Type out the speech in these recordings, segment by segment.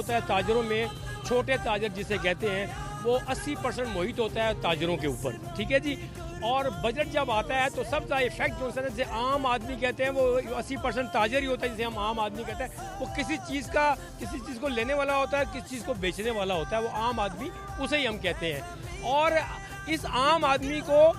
होता है ताजरों में, छोटे ताजर जिसे कहते हैं वो 80% मोहित होता है ताजरों के ऊपर, ठीक है जी। और बजट जब आता है तो सबका इफेक्ट जो है जैसे आम आदमी कहते हैं वो 80% ताजर ही होता है, जिसे हम आम आदमी कहते हैं। वो किसी चीज़ को लेने वाला होता है, किसी चीज़ को बेचने वाला होता है, वो आम आदमी उसे ही हम कहते हैं। और इस आम आदमी को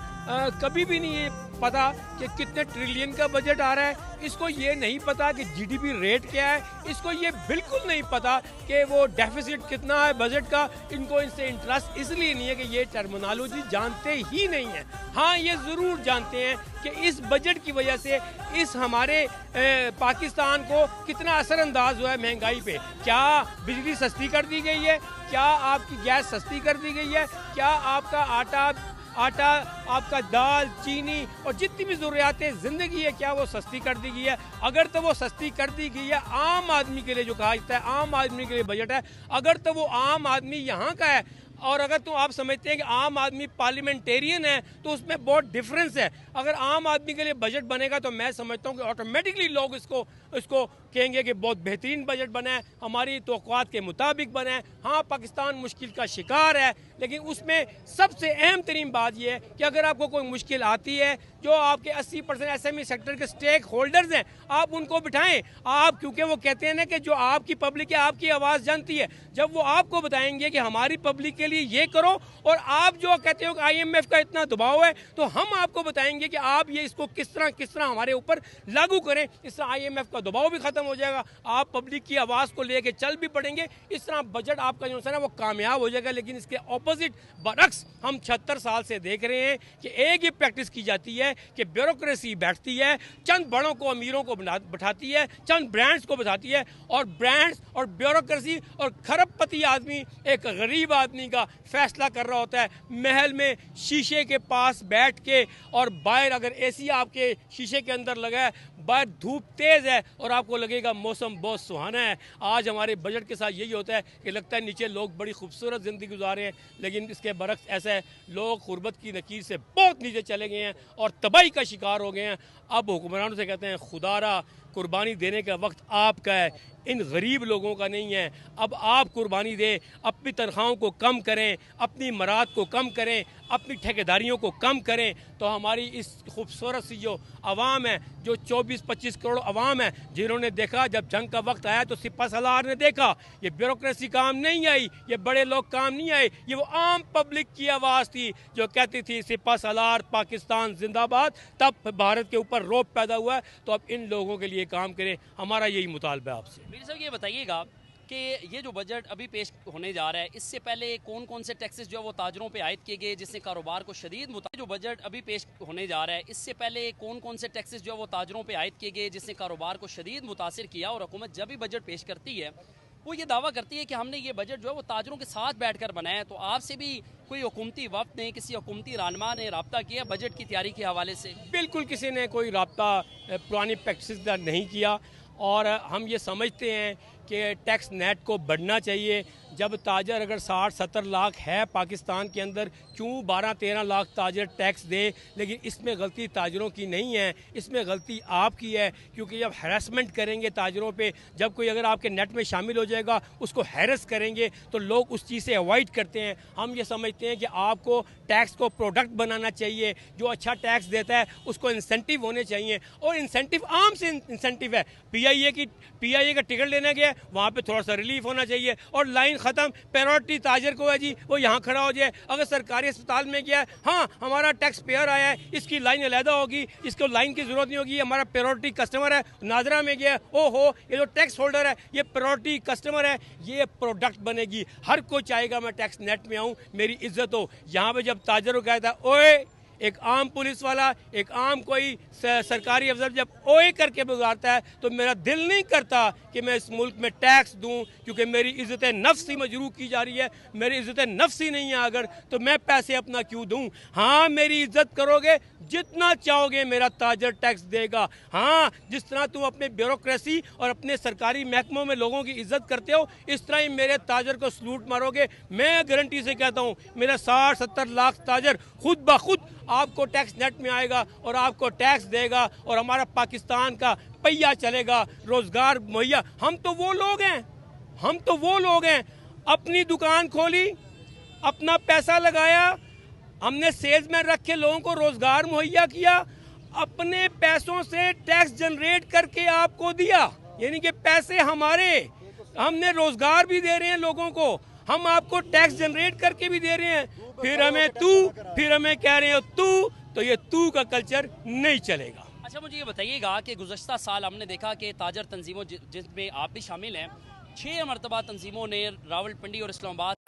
कभी भी नहीं पता कि कितने ट्रिलियन का बजट आ रहा है, इसको ये नहीं पता कि जीडीपी रेट क्या है, इसको ये बिल्कुल नहीं पता कि वो डेफिसिट कितना है बजट का। इनको इससे इंटरेस्ट इसलिए नहीं है कि ये टर्मिनोलॉजी जानते ही नहीं है। हाँ, ये ज़रूर जानते हैं कि इस बजट की वजह से इस हमारे पाकिस्तान को कितना असरअंदाज हुआ है महंगाई पे। क्या बिजली सस्ती कर दी गई है, क्या आपकी गैस सस्ती कर दी गई है, क्या आपका आटा आपका दाल चीनी और जितनी भी ज़रूरियातें ज़िंदगी है क्या वो सस्ती कर दी गई है। अगर तो वो सस्ती कर दी गई है आम आदमी के लिए, जो कहा जाता है आम आदमी के लिए बजट है, अगर तो वो आम आदमी यहाँ का है और अगर तो आप समझते हैं कि आम आदमी पार्लियामेंटेरियन है तो उसमें बहुत डिफरेंस है। अगर आम आदमी के लिए बजट बनेगा तो मैं समझता हूँ कि ऑटोमेटिकली लोग इसको कहेंगे कि बहुत बेहतरीन बजट बना है, हमारी तवक्कुआत के मुताबिक बना है। हाँ, पाकिस्तान मुश्किल का शिकार है, लेकिन उसमें सबसे अहम तरीन बात यह है कि अगर आपको कोई मुश्किल आती है, जो आपके 80% एसएमई सेक्टर के स्टेक होल्डर्स हैं, आप उनको बिठाएं। आप क्योंकि वो कहते हैं ना कि जो आपकी पब्लिक है आपकी आवाज़ जानती है। जब वो आपको बताएंगे कि हमारी पब्लिक के लिए ये करो, और आप जो कहते हो कि IMF का इतना दबाव है, तो हम आपको बताएंगे कि आप ये इसको किस तरह हमारे ऊपर लागू करें। इस तरह IMF का दबाव भी खत्म हो जाएगा, आप पब्लिक की आवाज़ को लेके चल भी पड़ेंगे। इस तरह बजट आपका जो है ना वो कामयाब हो जाएगा। लेकिन इसके ऑपोजिट बरक्स हम 76 साल से देख रहे हैं कि एक ही प्रैक्टिस की जाती है कि ब्यूरोक्रेसी बैठती है, चंद बड़ों को अमीरों को बैठाती है, चंद ब्रांड्स को बैठाती है, और ब्रांड्स और ब्यूरोक्रेसी और खरबपति आदमी एक गरीब आदमी का फैसला कर रहा होता है महल में शीशे के पास बैठ के। और बाहर अगर एसी आपके शीशे के अंदर लगा है, बाहर धूप तेज़ है और आपको लगेगा मौसम बहुत सुहाना है। आज हमारे बजट के साथ यही होता है कि लगता है नीचे लोग बड़ी खूबसूरत ज़िंदगी गुजारे हैं, लेकिन इसके बरक्स ऐसा है, लोग गुर्बत की नकीर से बहुत नीचे चले गए हैं और तबाही का शिकार हो गए हैं। अब हुक्मरानों से कहते हैं खुदारा कुर्बानी देने का वक्त आपका है, इन गरीब लोगों का नहीं है। अब आप कुर्बानी दें, अपनी तनख्वाहों को कम करें, अपनी मराद को कम करें, अपनी ठेकेदारियों को कम करें, तो हमारी इस खूबसूरत सी जो आवाम है, जो 24-25 करोड़ आवाम है, जिन्होंने देखा जब जंग का वक्त आया तो सिपा सलार ने देखा ये ब्यूरोक्रेसी काम नहीं आई, ये बड़े लोग काम नहीं आए, ये वो आम पब्लिक की आवाज़ थी जो कहती थी सिपा सलार पाकिस्तान जिंदाबाद। तब भारत के ऊपर रौब पैदा हुआ है। तो अब इन लोगों के लिए काम करें, हमारा यही मुतालबा है आपसे। मीर साहब, ये बताइएगा कि ये जो बजट अभी पेश होने जा रहा है, इससे पहले कौन कौन से टैक्सेस जो है वो ताजरों पे आयद किए गए जिससे कारोबार को शदीद जो बजट अभी पेश होने जा रहा है, इससे पहले कौन कौन से टैक्सेस जो है वो ताजरों पे आयद किए गए जिसने कारोबार को शदीद मुतासिर किया। और हुकूमत जब भी बजट पेश करती है वो ये दावा करती है कि हमने ये बजट जो है वो ताजरों के साथ बैठकर बनाया है। तो आपसे भी कोई हुकूमती वफ्द ने, किसी हुकूमती रहनुमा ने रब्ता किया बजट की तैयारी के हवाले से? बिल्कुल किसी ने कोई रब्ता पुरानी प्रैक्टिस नहीं किया, और हम ये समझते हैं कि टैक्स नेट को बढ़ना चाहिए। जब ताजर अगर 60-70 लाख है पाकिस्तान के अंदर, क्यों 12-13 लाख ताजर टैक्स दे? लेकिन इसमें गलती ताजरों की नहीं है, इसमें गलती आपकी है। क्योंकि जब हैरेसमेंट करेंगे ताजरों पे, जब कोई अगर आपके नेट में शामिल हो जाएगा उसको हैरेस करेंगे तो लोग उस चीज़ से अवॉइड करते हैं। हम ये समझते हैं कि आपको टैक्स को प्रोडक्ट बनाना चाहिए, जो अच्छा टैक्स देता है उसको इंसेंटिव होने चाहिए, और इंसेंटिव आम से इंसेंटिव है। PIA का टिकट लेने गया, वहाँ पे थोड़ा सा रिलीफ होना चाहिए और लाइन ख़त्म। प्रायोरिटी ताजर को है जी, वो यहाँ खड़ा हो जाए। अगर सरकारी अस्पताल में गया, हाँ हमारा टैक्स पेयर आया है, इसकी लाइन अलहदा होगी, इसको लाइन की ज़रूरत नहीं होगी, हमारा प्रायोरिटी कस्टमर है। नाजरा में गया, ओहो ये जो टैक्स होल्डर है ये प्रायोरिटी कस्टमर है, ये प्रोडक्ट बनेगी। हर कोई चाहेगा मैं टैक्स नेट में आऊँ, मेरी इज्जत हो। यहाँ पे जब ताजर को कहता है ओए, एक आम पुलिस वाला, एक आम कोई सरकारी अफसर जब ओए करके गुजारता है तो मेरा दिल नहीं करता कि मैं इस मुल्क में टैक्स दूं, क्योंकि मेरी इज़्ज़त नफ्स ही मजरूह की जा रही है। मेरी इज़्ज़त नफ्स ही नहीं है अगर, तो मैं पैसे अपना क्यों दूं? हाँ, मेरी इज़्ज़त करोगे, जितना चाहोगे मेरा ताजर टैक्स देगा। हाँ, जिस तरह तुम अपने ब्यूरोक्रेसी और अपने सरकारी महकमों में लोगों की इज्जत करते हो, इस तरह ही मेरे ताजर को सलूट मारोगे। मैं गारंटी से कहता हूँ मेरा 60-70 लाख ताजर खुद ब खुद आपको टैक्स नेट में आएगा और आपको टैक्स देगा, और हमारा पाकिस्तान का पहिया चलेगा, रोजगार मुहैया। हम तो वो लोग हैं, हम तो वो लोग हैं, अपनी दुकान खोली, अपना पैसा लगाया, हमने सेल्समैन रख के लोगों को रोजगार मुहैया किया, अपने पैसों से टैक्स जनरेट करके आपको दिया, यानी कि पैसे हमारे, हमने रोजगार भी दे रहे हैं लोगों को, हम आपको टैक्स जनरेट करके भी दे रहे हैं, फिर हमें कह रहे हो तू, तो ये तू का कल्चर नहीं चलेगा। अच्छा, मुझे ये बताइएगा कि गुज़श्ता साल हमने देखा कि ताजर तंजीमों जिसमें आप भी शामिल हैं, 6 मरतबा तंजीमों ने रावलपिंडी और इस्लामाबाद